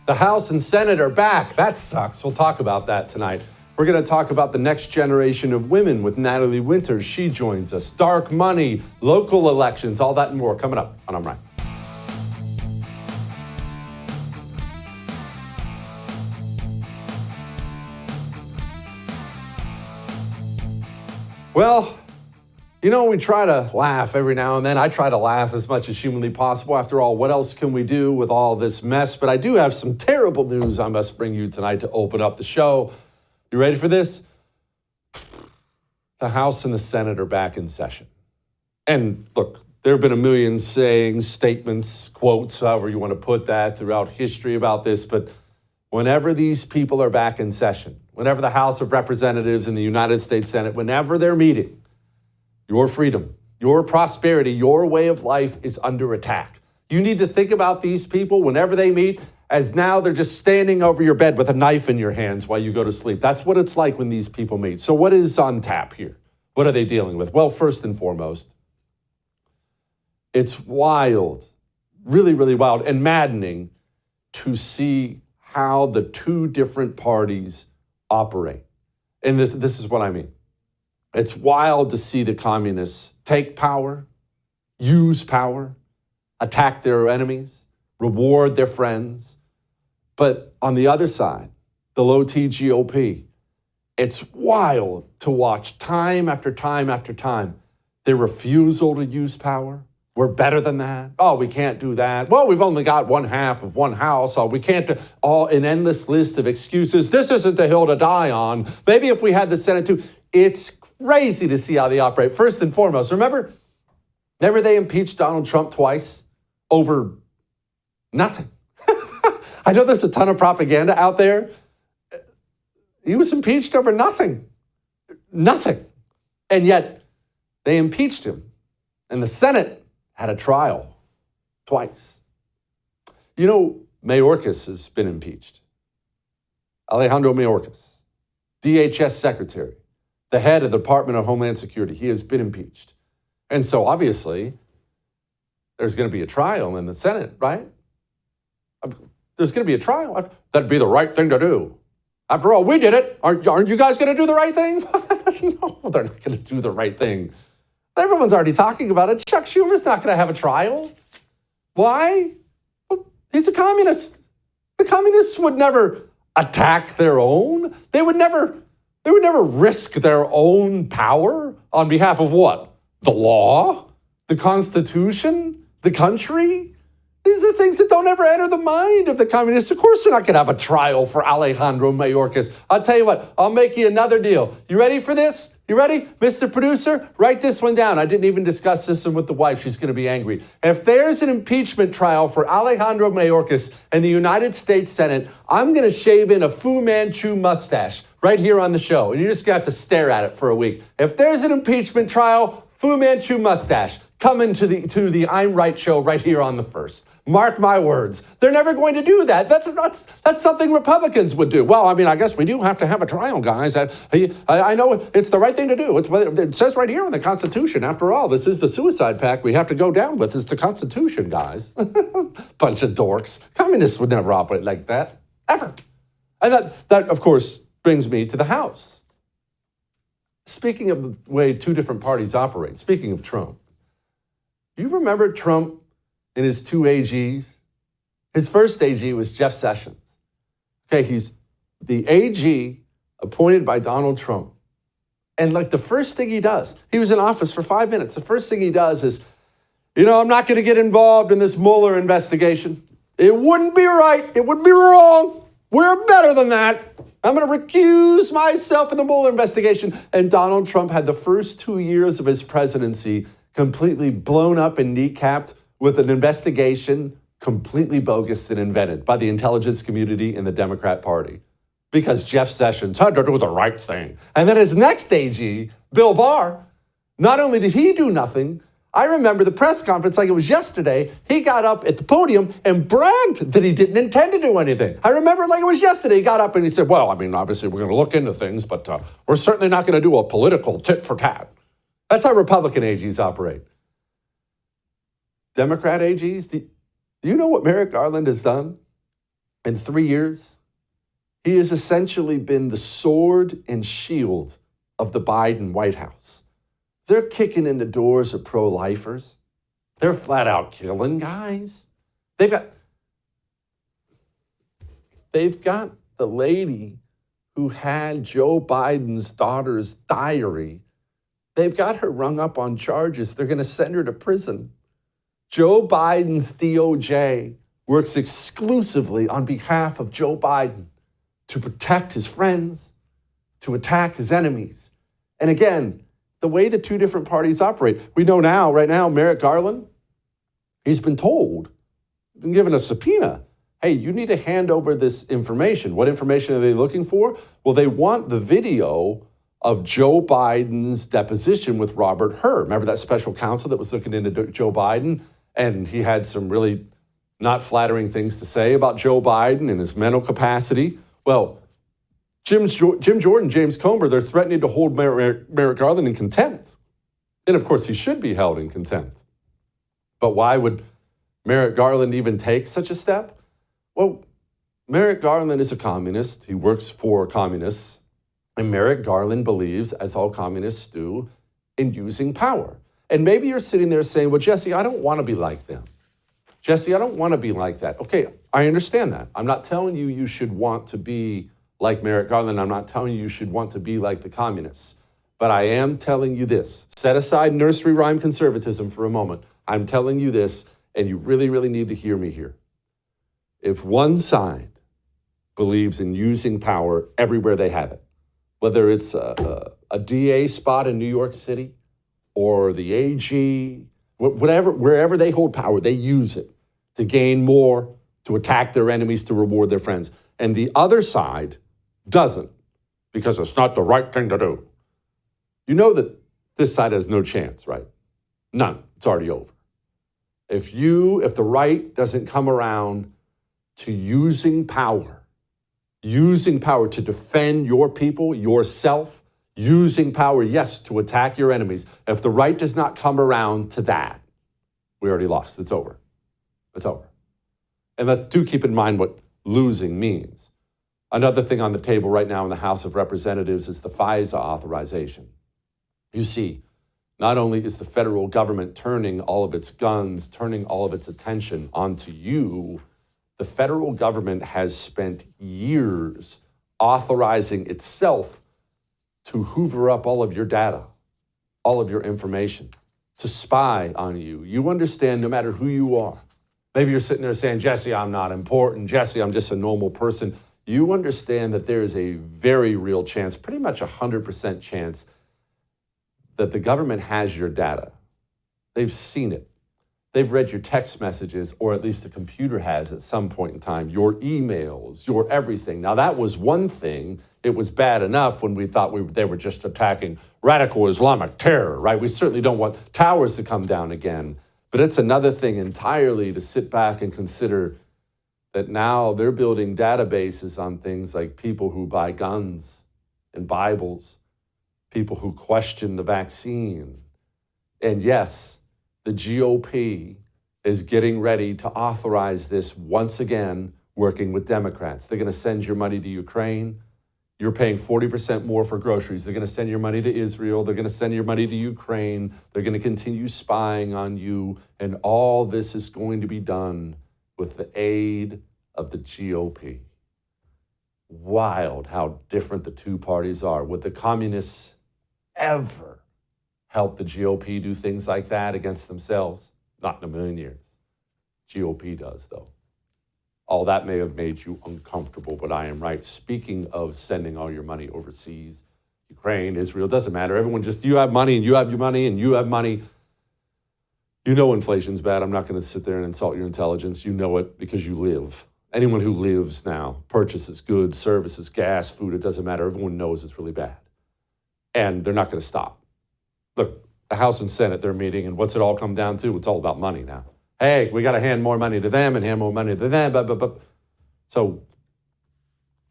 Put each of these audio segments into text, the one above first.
The House and Senate are back. That sucks. We'll talk about that tonight. We're going to talk about the next generation of women with Natalie Winters. She joins us. Dark money, local elections, all that and more coming up on I'm Right. Well, you know, we try to laugh every now and then. I try to laugh as much as humanly possible. After all, what else can we do with all this mess? But I do have some terrible news I must bring you tonight to open up the show. You ready for this? The House and the Senate are back in session. And look, there have been a million sayings, statements, quotes, however you want to put that, throughout history about this. But whenever these people are back in session, whenever the House of Representatives and the United States Senate, whenever they're meeting, your freedom, your prosperity, your way of life is under attack. You need to think about these people whenever they meet as now they're just standing over your bed with a knife in your hands while you go to sleep. That's what it's like when these people meet. So what is on tap here? What are they dealing with? Well, first and foremost, it's wild, really, really wild and maddening to see how the two different parties operate. And this is what I mean. It's wild to see the communists take power, use power, attack their enemies, reward their friends. But on the other side, the low-T GOP, it's wild to watch time after time after time their refusal to use power. We're better than that. Oh, we can't do that. Well, we've only got one half of one house. Oh, we can't do all an endless list of excuses. This isn't the hill to die on. Maybe if we had the Senate too. It's crazy to see how they operate. First and foremost, remember they impeached Donald Trump twice over nothing. I know there's a ton of propaganda out there. He was impeached over nothing. Nothing. And yet they impeached him. And the Senate had a trial twice. You know, Mayorkas has been impeached. Alejandro Mayorkas, DHS secretary, the head of the Department of Homeland Security. He has been impeached. And so obviously there's going to be a trial in the Senate, right? There's going to be a trial. That'd be the right thing to do. After all, we did it. Aren't you guys going to do the right thing? No, they're not going to do the right thing. Everyone's already talking about it. Chuck Schumer's not going to have a trial. Why? Well, he's a communist. The communists would never attack their own. They would never risk their own power on behalf of what? The law? The Constitution? The country? These are things that don't ever enter the mind of the communists. Of course, they're not going to have a trial for Alejandro Mayorkas. I'll tell you what, I'll make you another deal. You ready for this? You ready? Mr. Producer, write this one down. I didn't even discuss this one with the wife. She's going to be angry. If there's an impeachment trial for Alejandro Mayorkas in the United States Senate, I'm going to shave in a Fu Manchu mustache right here on the show. And you're just going to have to stare at it for a week. If there's an impeachment trial, Fu Manchu mustache coming to the I'm Right show right here on the first. Mark my words. They're never going to do that. That's something Republicans would do. Well, I mean, I guess we do have to have a trial, guys. I know it's the right thing to do. It says right here in the Constitution. After all, this is the suicide pact we have to go down with. It's the Constitution, guys. Bunch of dorks. Communists would never operate like that, ever. And that, of course, brings me to the House. Speaking of the way two different parties operate, speaking of Trump, you remember Trump and his two AGs? His first AG was Jeff Sessions. Okay, he's the AG appointed by Donald Trump. And like the first thing he does, he was in office for 5 minutes. The first thing he does is, I'm not going to get involved in this Mueller investigation. It wouldn't be right. It would be wrong. We're better than that. I'm going to recuse myself in the Mueller investigation. And Donald Trump had the first 2 years of his presidency completely blown up and kneecapped with an investigation completely bogus and invented by the intelligence community and the Democrat Party. Because Jeff Sessions had to do the right thing. And then his next AG, Bill Barr, not only did he do nothing, I remember the press conference like it was yesterday. He got up at the podium and bragged that he didn't intend to do anything. I remember like it was yesterday. He got up and he said, well, I mean, obviously we're going to look into things, but we're certainly not going to do a political tit for tat. That's how Republican AGs operate. Democrat AGs, do you know what Merrick Garland has done? In 3 years, he has essentially been the sword and shield of the Biden White House. They're kicking in the doors of pro-lifers. They're flat out killing guys. They've got the lady who had Joe Biden's daughter's diary. They've got her rung up on charges. They're going to send her to prison. Joe Biden's DOJ works exclusively on behalf of Joe Biden to protect his friends, to attack his enemies. And again, the way the two different parties operate, we know now, right now, Merrick Garland, he's been given a subpoena. Hey, you need to hand over this information. What information are they looking for? Well, they want the video of Joe Biden's deposition with Robert Hur. Remember that special counsel that was looking into Joe Biden? And he had some really not flattering things to say about Joe Biden and his mental capacity. Well, Jim Jordan, James Comer, they're threatening to hold Merrick Garland in contempt. And of course, he should be held in contempt. But why would Merrick Garland even take such a step? Well, Merrick Garland is a communist. He works for communists. And Merrick Garland believes, as all communists do, in using power. And maybe you're sitting there saying, well, Jesse, I don't want to be like them. Jesse, I don't want to be like that. Okay, I understand that. I'm not telling you you should want to be like Merrick Garland. I'm not telling you should want to be like the communists. But I am telling you this. Set aside nursery rhyme conservatism for a moment. I'm telling you this, and you really, really need to hear me here. If one side believes in using power everywhere they have it, whether it's a DA spot in New York City or the AG, whatever, wherever they hold power, they use it to gain more, to attack their enemies, to reward their friends. And the other side doesn't, because it's not the right thing to do. You know that this side has no chance, right? None. It's already over. If the right doesn't come around to using power to defend your people, yourself, using power, yes, to attack your enemies. If the right does not come around to that, we already lost. It's over. It's over. And do keep in mind what losing means. Another thing on the table right now in the House of Representatives is the FISA authorization. You see, not only is the federal government turning all of its guns, turning all of its attention onto you, the federal government has spent years authorizing itself to hoover up all of your data, all of your information, to spy on you. You understand no matter who you are. Maybe you're sitting there saying, Jesse, I'm not important. Jesse, I'm just a normal person. You understand that there is a very real chance, pretty much 100% chance, that the government has your data. They've seen it. They've read your text messages, or at least the computer has at some point in time, your emails, your everything. Now, that was one thing. It was bad enough when we thought they were just attacking radical Islamic terror, right? We certainly don't want towers to come down again. But it's another thing entirely to sit back and consider that now they're building databases on things like people who buy guns and Bibles, people who question the vaccine. And yes, the GOP is getting ready to authorize this once again, working with Democrats. They're going to send your money to Ukraine. You're paying 40% more for groceries. They're going to send your money to Israel. They're going to send your money to Ukraine. They're going to continue spying on you. And all this is going to be done with the aid of the GOP. Wild how different the two parties are. Would the communists ever help the GOP do things like that against themselves? Not in a million years. GOP does, though. All that may have made you uncomfortable, but I am right. Speaking of sending all your money overseas, Ukraine, Israel, doesn't matter. Everyone just, you have money and you have your money and you have money. You know inflation's bad. I'm not going to sit there and insult your intelligence. You know it because you live. Anyone who lives now, purchases goods, services, gas, food, it doesn't matter. Everyone knows it's really bad. And they're not going to stop. Look, the House and Senate, they're meeting, and what's it all come down to? It's all about money now. Hey, we got to hand more money to them and hand more money to them. Blah, blah, blah. So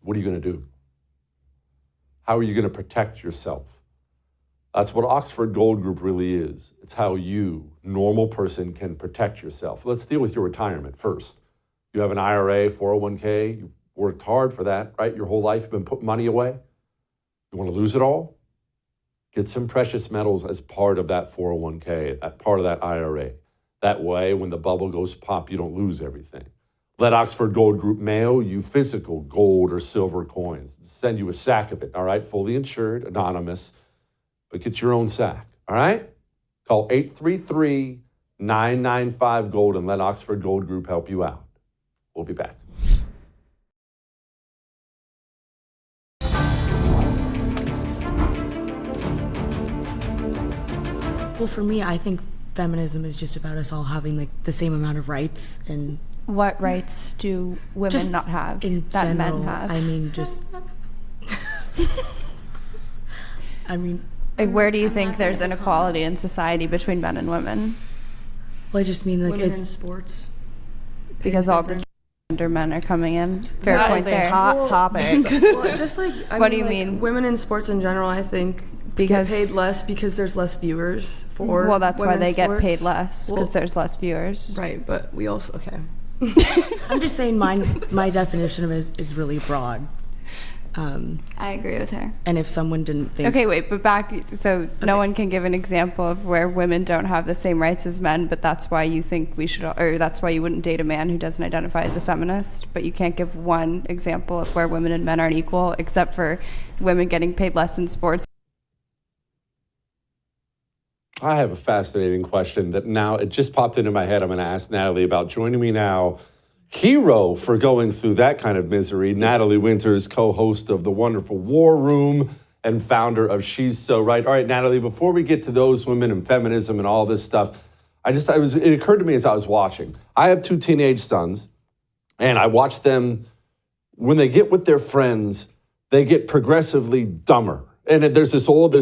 what are you going to do? How are you going to protect yourself? That's what Oxford Gold Group really is. It's how you, normal person, can protect yourself. Let's deal with your retirement first. You have an IRA, 401k, you've worked hard for that, right? Your whole life you've been putting money away. You want to lose it all? Get some precious metals as part of that 401k, that part of that IRA. That way, when the bubble goes pop, you don't lose everything. Let Oxford Gold Group mail you physical gold or silver coins. Send you a sack of it, all right? Fully insured, anonymous, but get your own sack, all right? Call 833-995-GOLD and let Oxford Gold Group help you out. We'll be back. Well, for me, I think feminism is just about us all having like the same amount of rights. And what rights do women just not have in that general, men have? I mean, just I mean, like, where do you think there's inequality in society between men and women? well, I just mean like Women in it's sports. Because all the gender men are coming in. Fair that point is a there. hot topic. Well, just like What do you mean? Women in sports in general, I think, Because- get paid less because there's less viewers for. Well, that's why women's they get sports. paid less, because Well, there's less viewers. right, but we also I'm just saying my definition of it is really broad. I agree with her. And if someone didn't think Okay, wait, but back, so no one can give an example of where women don't have the same rights as men, but that's why you think we should, or that's why you wouldn't date a man who doesn't identify as a feminist, but you can't give one example of where women and men aren't equal, except for women getting paid less in sports. I have a fascinating question that now it just popped into my head. I'm going to ask Natalie about. Joining me now, hero for going through that kind of misery, Natalie Winters, co-host of the wonderful War Room and founder of She's So Right. All right, Natalie, before we get to those women and feminism and all this stuff, it occurred to me as I was watching. I have 2 teenage sons, and I watch them, when they get with their friends, they get progressively dumber. And there's this old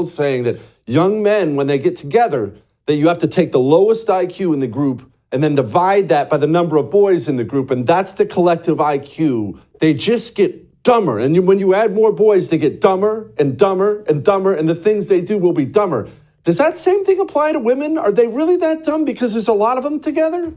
saying that young men, when they get together, that you have to take the lowest IQ in the group and then divide that by the number of boys in the group, and that's the collective IQ. They just get dumber. And when you add more boys, they get dumber and dumber and dumber, and the things they do will be dumber. Does that same thing apply to women? Are they really that dumb because there's a lot of them together?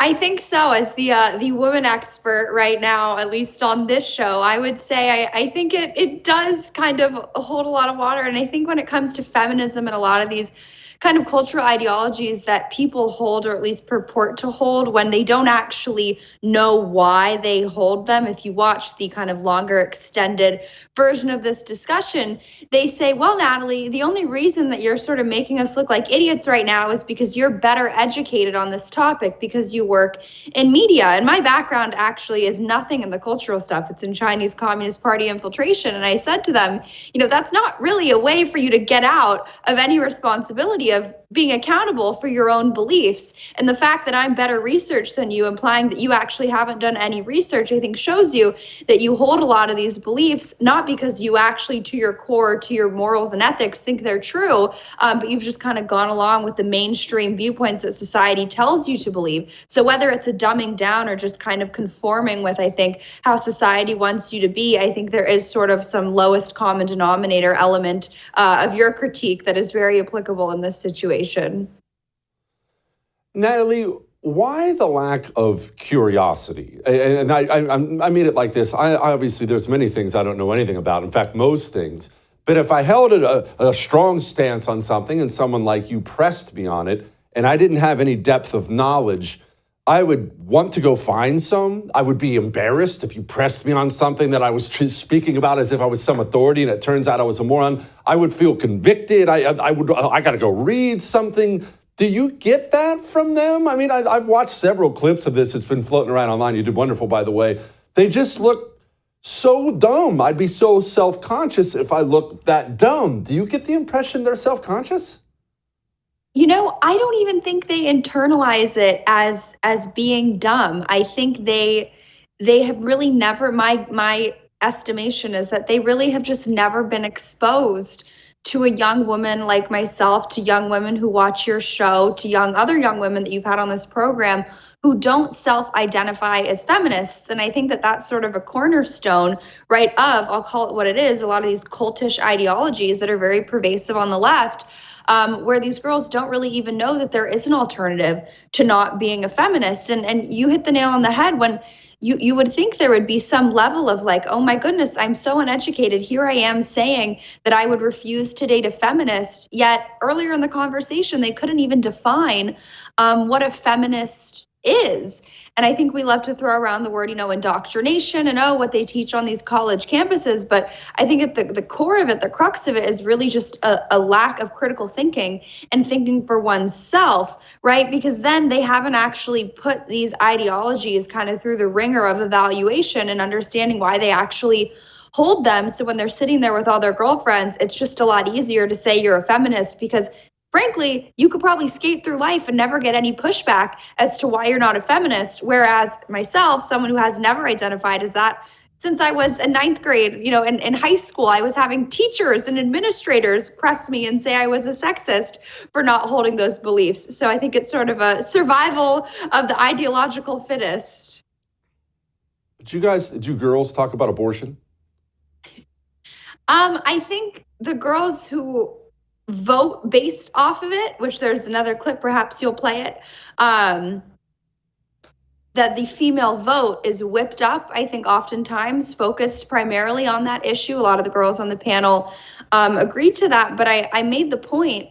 I think so. As the woman expert right now, at least on this show, I would say I think it does kind of hold a lot of water. And I think when it comes to feminism and a lot of these kind of cultural ideologies that people hold, or at least purport to hold, when they don't actually know why they hold them. If you watch the kind of longer extended version of this discussion, they say, well, Natalie, the only reason that you're sort of making us look like idiots right now is because you're better educated on this topic because you work in media. And my background actually is nothing in the cultural stuff. It's in Chinese Communist Party infiltration. And I said to them, that's not really a way for you to get out of any responsibility of being accountable for your own beliefs. And the fact that I'm better researched than you, implying that you actually haven't done any research, I think shows you that you hold a lot of these beliefs, not because you actually, to your core, to your morals and ethics, think they're true, but you've just kind of gone along with the mainstream viewpoints that society tells you to believe. So whether it's a dumbing down or just kind of conforming with, I think, how society wants you to be, I think there is sort of some lowest common denominator element of your critique that is very applicable in this situation. Natalie, why the lack of curiosity? And I mean it like this. I obviously, there's many things I don't know anything about. In fact, most things. But if I held a strong stance on something and someone like you pressed me on it, and I didn't have any depth of knowledge, I would want to go find some. I would be embarrassed if you pressed me on something that I was speaking about as if I was some authority, and it turns out I was a moron. I would feel convicted. I got to go read something. Do you get that from them? I mean, I've watched several clips of this. It's been floating around online. You did wonderful, by the way. They just look so dumb. I'd be so self-conscious if I looked that dumb. Do you get the impression they're self-conscious? I don't even think they internalize it as being dumb. I think they have really never, my estimation is that they really have just never been exposed to a young woman like myself, to young women who watch your show, to other young women that you've had on this program who don't self-identify as feminists. And I think that that's sort of a cornerstone, right, of, I'll call it what it is, a lot of these cultish ideologies that are very pervasive on the left, where these girls don't really even know that there is an alternative to not being a feminist. And you hit the nail on the head when you would think there would be some level of like, oh my goodness, I'm so uneducated. Here I am saying that I would refuse to date a feminist. Yet earlier in the conversation, they couldn't even define what a feminist is. And I think we love to throw around the word, indoctrination and what they teach on these college campuses. But I think at the core of it, the crux of it is really just a lack of critical thinking and thinking for oneself, right? Because then they haven't actually put these ideologies kind of through the ringer of evaluation and understanding why they actually hold them. So when they're sitting there with all their girlfriends, it's just a lot easier to say you're a feminist because frankly, you could probably skate through life and never get any pushback as to why you're not a feminist. Whereas myself, someone who has never identified as that, since I was in ninth grade, in high school, I was having teachers and administrators press me and say I was a sexist for not holding those beliefs. So I think it's sort of a survival of the ideological fittest. But did you girls talk about abortion? I think the girls who vote based off of it, which there's another clip, perhaps you'll play it, that the female vote is whipped up, I think oftentimes focused primarily on that issue. A lot of the girls on the panel agreed to that, but I made the point,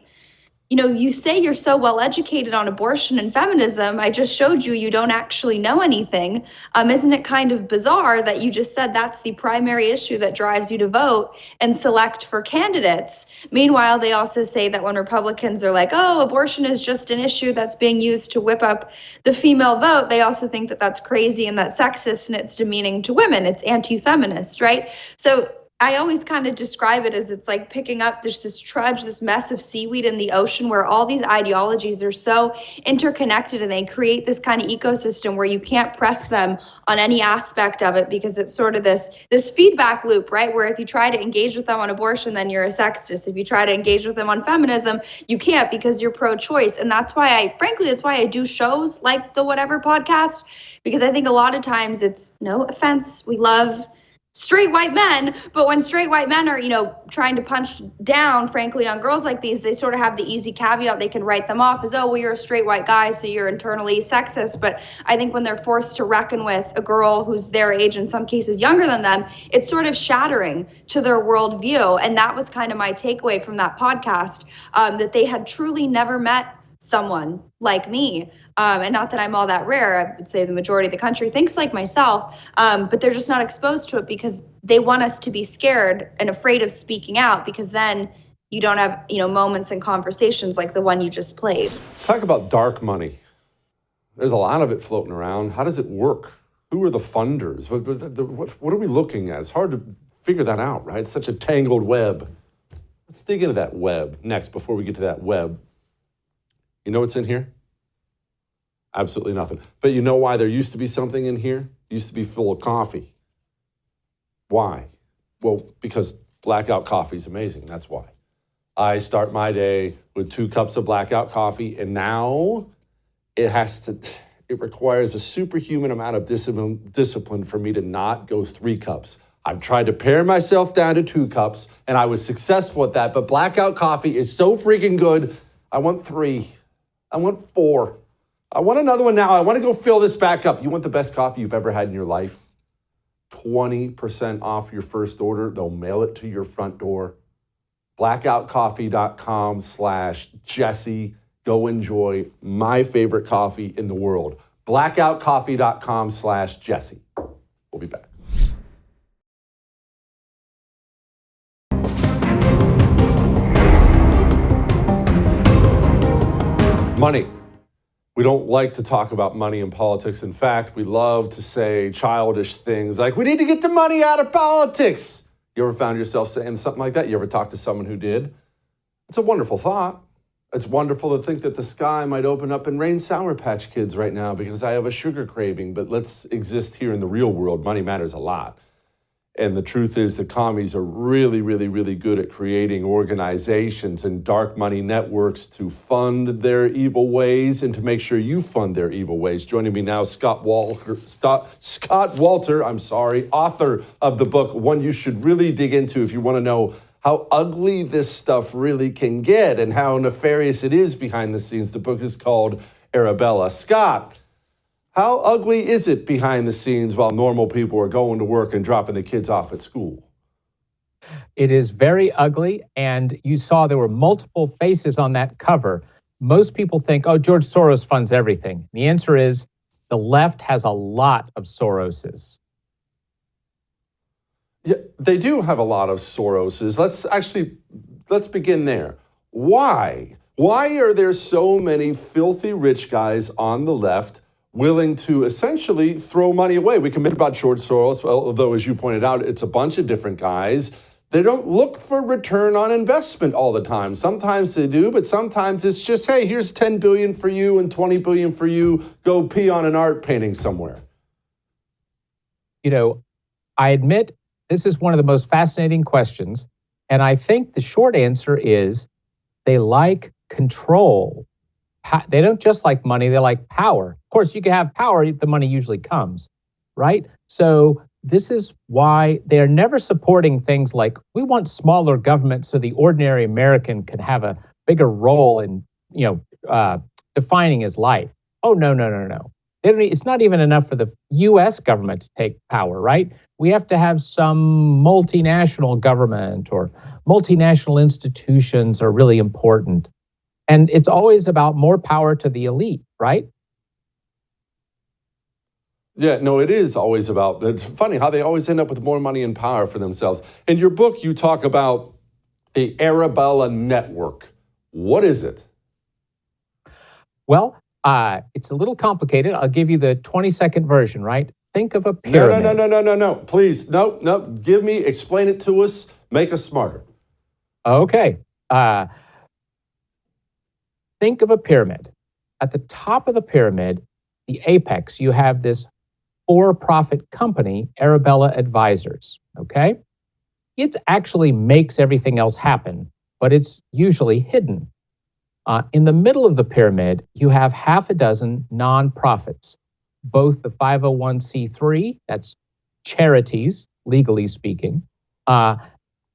you say you're so well educated on abortion and feminism. I just showed you don't actually know anything. Isn't it kind of bizarre that you just said that's the primary issue that drives you to vote and select for candidates? Meanwhile, they also say that when Republicans are like, oh, abortion is just an issue that's being used to whip up the female vote, they also think that that's crazy and that's sexist and it's demeaning to women. It's anti-feminist, right? So I always kind of describe it as it's like picking up this trudge, this mess of seaweed in the ocean where all these ideologies are so interconnected and they create this kind of ecosystem where you can't press them on any aspect of it because it's sort of this feedback loop, right? Where if you try to engage with them on abortion, then you're a sexist. If you try to engage with them on feminism, you can't because you're pro-choice. And that's why that's why I do shows like the Whatever podcast, because I think a lot of times it's, no offense, we love straight white men, but when straight white men are, trying to punch down, frankly, on girls like these, they sort of have the easy caveat. They can write them off as, oh, well, you're a straight white guy, so you're internally sexist. But I think when they're forced to reckon with a girl who's their age, in some cases younger than them, it's sort of shattering to their worldview. And that was kind of my takeaway from that podcast, that they had truly never met someone like me. And not that I'm all that rare. I would say the majority of the country thinks like myself, but they're just not exposed to it because they want us to be scared and afraid of speaking out because then you don't have, moments and conversations like the one you just played. Let's talk about dark money. There's a lot of it floating around. How does it work? Who are the funders? What are we looking at? It's hard to figure that out, right? It's such a tangled web. Let's dig into that web next before we get to that web. You know what's in here? Absolutely nothing. But you know why there used to be something in here? It used to be full of coffee. Why? Well, because blackout coffee is amazing. That's why. I start my day with 2 cups of blackout coffee, and now it requires a superhuman amount of discipline for me to not go 3 cups. I've tried to pare myself down to 2 cups, and I was successful at that. But blackout coffee is so freaking good. I want 3. I want 4. I want another one now. I want to go fill this back up. You want the best coffee you've ever had in your life? 20% off your first order. They'll mail it to your front door. blackoutcoffee.com/Jesse. Go enjoy my favorite coffee in the world. blackoutcoffee.com/Jesse. We'll be back. Money. We don't like to talk about money in politics. In fact, we love to say childish things like, we need to get the money out of politics. You ever found yourself saying something like that? You ever talked to someone who did? It's a wonderful thought. It's wonderful to think that the sky might open up and rain Sour Patch Kids right now because I have a sugar craving, but let's exist here in the real world. Money matters a lot. And the truth is the commies are really, really, really good at creating organizations and dark money networks to fund their evil ways and to make sure you fund their evil ways. Joining me now, Scott Walter, author of the book, one you should really dig into if you want to know how ugly this stuff really can get and how nefarious it is behind the scenes. The book is called Arabella. Scott, how ugly is it behind the scenes while normal people are going to work and dropping the kids off at school? It is very ugly, and you saw there were multiple faces on that cover. Most people think, oh, George Soros funds everything. The answer is the left has a lot of Soroses. Yeah, they do have a lot of Soroses. Let's begin there. Why? Why are there so many filthy rich guys on the left willing to essentially throw money away? We can make about George Soros, although, as you pointed out, it's a bunch of different guys. They don't look for return on investment all the time. Sometimes they do, but sometimes it's just, hey, here's $10 billion for you and $20 billion for you. Go pee on an art painting somewhere. You know, I admit this is one of the most fascinating questions, and I think the short answer is they like control. They don't just like money, they like power. Of course, you can have power, the money usually comes, right? So this is why they are never supporting things like, we want smaller government so the ordinary American can have a bigger role in, defining his life. Oh, no. It's not even enough for the U.S. government to take power, right? We have to have some multinational government, or multinational institutions are really important. And it's always about more power to the elite, right? Yeah, no, it is always about, it's funny how they always end up with more money and power for themselves. In your book, you talk about the Arabella Network. What is it? Well, it's a little complicated. I'll give you the 20-second version, right? Think of a pyramid. No. Please, no. Explain it to us, make us smarter. Okay. Think of a pyramid. At the top of the pyramid, the apex, you have this for-profit company, Arabella Advisors, okay? It actually makes everything else happen, but it's usually hidden. In the middle of the pyramid, you have half a dozen nonprofits, both the 501c3, that's charities, legally speaking, and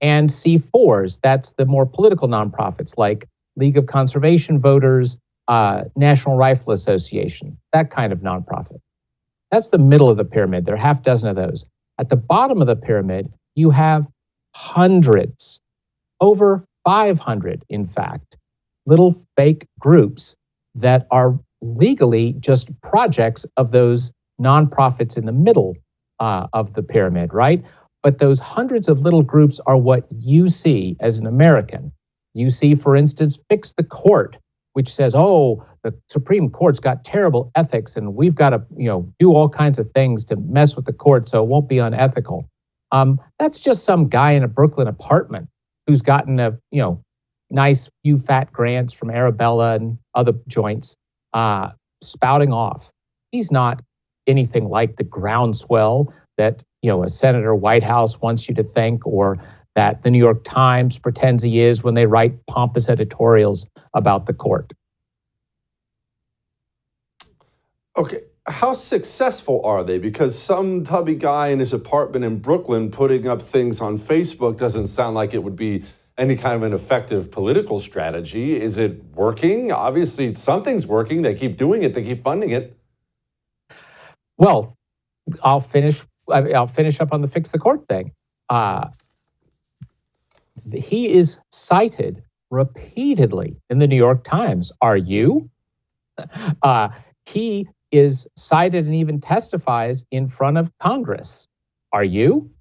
C4s, that's the more political nonprofits like League of Conservation Voters, National Rifle Association, that kind of nonprofit. That's the middle of the pyramid. There are half a dozen of those. At the bottom of the pyramid, you have hundreds, over 500, in fact, little fake groups that are legally just projects of those nonprofits in the middle of the pyramid, right? But those hundreds of little groups are what you see as an American. You see, for instance, Fix the Court, which says, oh, the Supreme Court's got terrible ethics and we've got to, do all kinds of things to mess with the court so it won't be unethical. That's just some guy in a Brooklyn apartment who's gotten a, nice few fat grants from Arabella and other joints, spouting off. He's not anything like the groundswell that, a Senator White House wants you to think, or that the New York Times pretends he is when they write pompous editorials about the court. Okay, how successful are they? Because some tubby guy in his apartment in Brooklyn putting up things on Facebook doesn't sound like it would be any kind of an effective political strategy. Is it working? Obviously, something's working. They keep doing it. They keep funding it. Well, I'll finish up on the Fix the Court thing. He is cited repeatedly in the New York Times. Are you? He is cited and even testifies in front of Congress. Are you?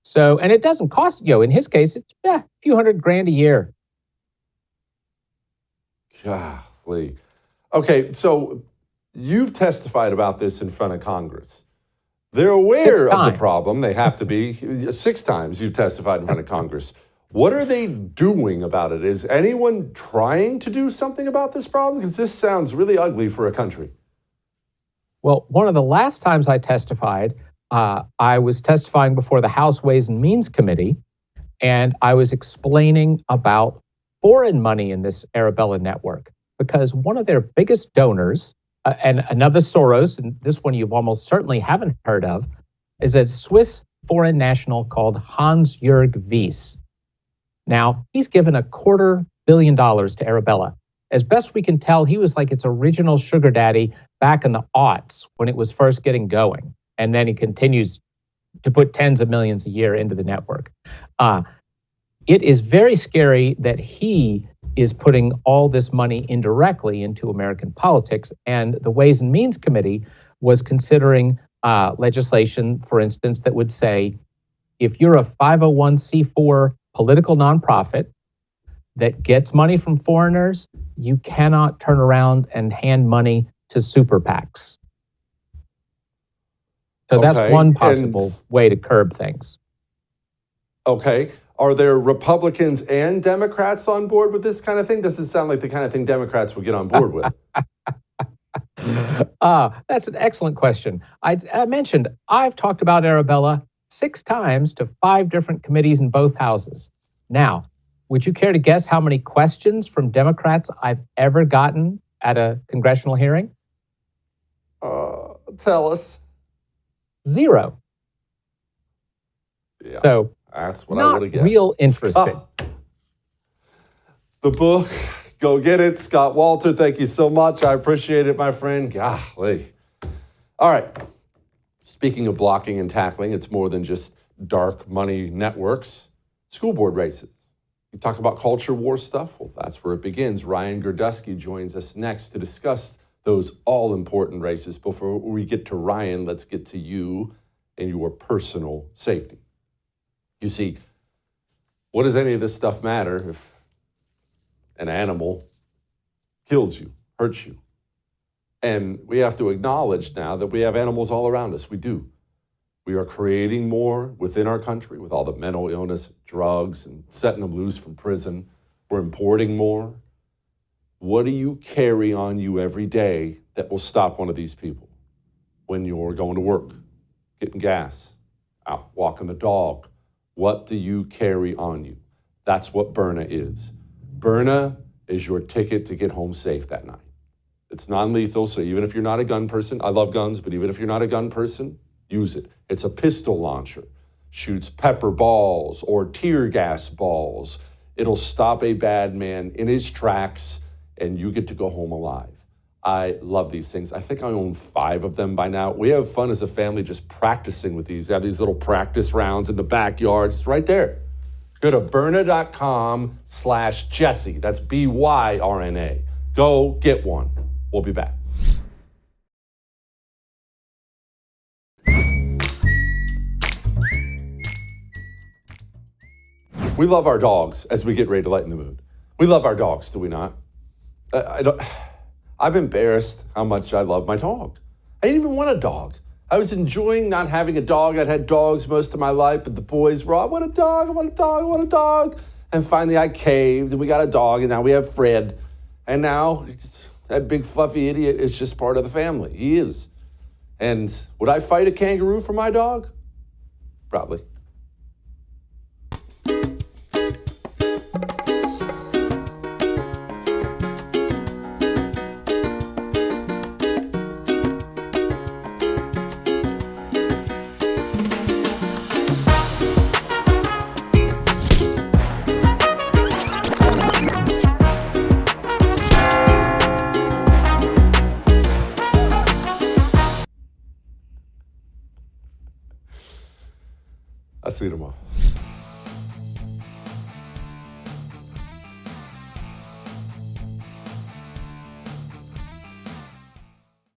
So, and it doesn't cost, in his case, it's a few $100,000 a year. Golly. Okay, so you've testified about this in front of Congress. They're aware of the problem. They have to be. 6 times you've testified in front of Congress. What are they doing about it? Is anyone trying to do something about this problem? Because this sounds really ugly for a country. Well, one of the last times I testified, I was testifying before the House Ways and Means Committee, and I was explaining about foreign money in this Arabella network, because one of their biggest donors, and another Soros, and this one you almost certainly haven't heard of, is a Swiss foreign national called Hans-Jörg Wyss. Now, he's given $250 million to Arabella. As best we can tell, he was like its original sugar daddy back in the aughts when it was first getting going. And then he continues to put tens of millions a year into the network. It is very scary that he is putting all this money indirectly into American politics. And the Ways and Means Committee was considering legislation, for instance, that would say, if you're a 501c4 political nonprofit that gets money from foreigners, you cannot turn around and hand money to super PACs. So that's one possible way to curb things. Okay. Are there Republicans and Democrats on board with this kind of thing? Doesn't sound like the kind of thing Democrats would get on board with. That's an excellent question. I mentioned I've talked about Arabella 6 times to 5 different committees in both houses. Now, would you care to guess how many questions from Democrats I've ever gotten at a congressional hearing? Tell us. 0. Yeah, so that's what I would have guessed. Real interested. Scott, the book, go get it. Scott Walter, thank you so much. I appreciate it, my friend. Golly. All right. Speaking of blocking and tackling, it's more than just dark money networks. School board races. You talk about culture war stuff? Well, that's where it begins. Ryan Girdusky joins us next to discuss those all-important races. Before we get to Ryan, let's get to you and your personal safety. You see, what does any of this stuff matter if an animal kills you, hurts you? And we have to acknowledge now that we have animals all around us. We do. We are creating more within our country with all the mental illness, drugs, and setting them loose from prison. We're importing more. What do you carry on you every day that will stop one of these people? When you're going to work, getting gas, out walking the dog, what do you carry on you? That's what Burna is. Burna is your ticket to get home safe that night. It's non-lethal, so even if you're not a gun person, I love guns, but even if you're not a gun person, use it. It's a pistol launcher. Shoots pepper balls or tear gas balls. It'll stop a bad man in his tracks, and you get to go home alive. I love these things. I think I own 5 of them by now. We have fun as a family just practicing with these. They have these little practice rounds in the backyard. It's right there. Go to Burna.com/Jesse. That's BYRNA. Go get one. We'll be back. We love our dogs as we get ready to lighten the mood. We love our dogs, do we not? I'm embarrassed how much I love my dog. I didn't even want a dog. I was enjoying not having a dog. I'd had dogs most of my life, but the boys were, I want a dog, I want a dog, I want a dog. And finally I caved and we got a dog, and now we have Fred. And now that big fluffy idiot is just part of the family. He is. And would I fight a kangaroo for my dog? Probably. I'll see you tomorrow.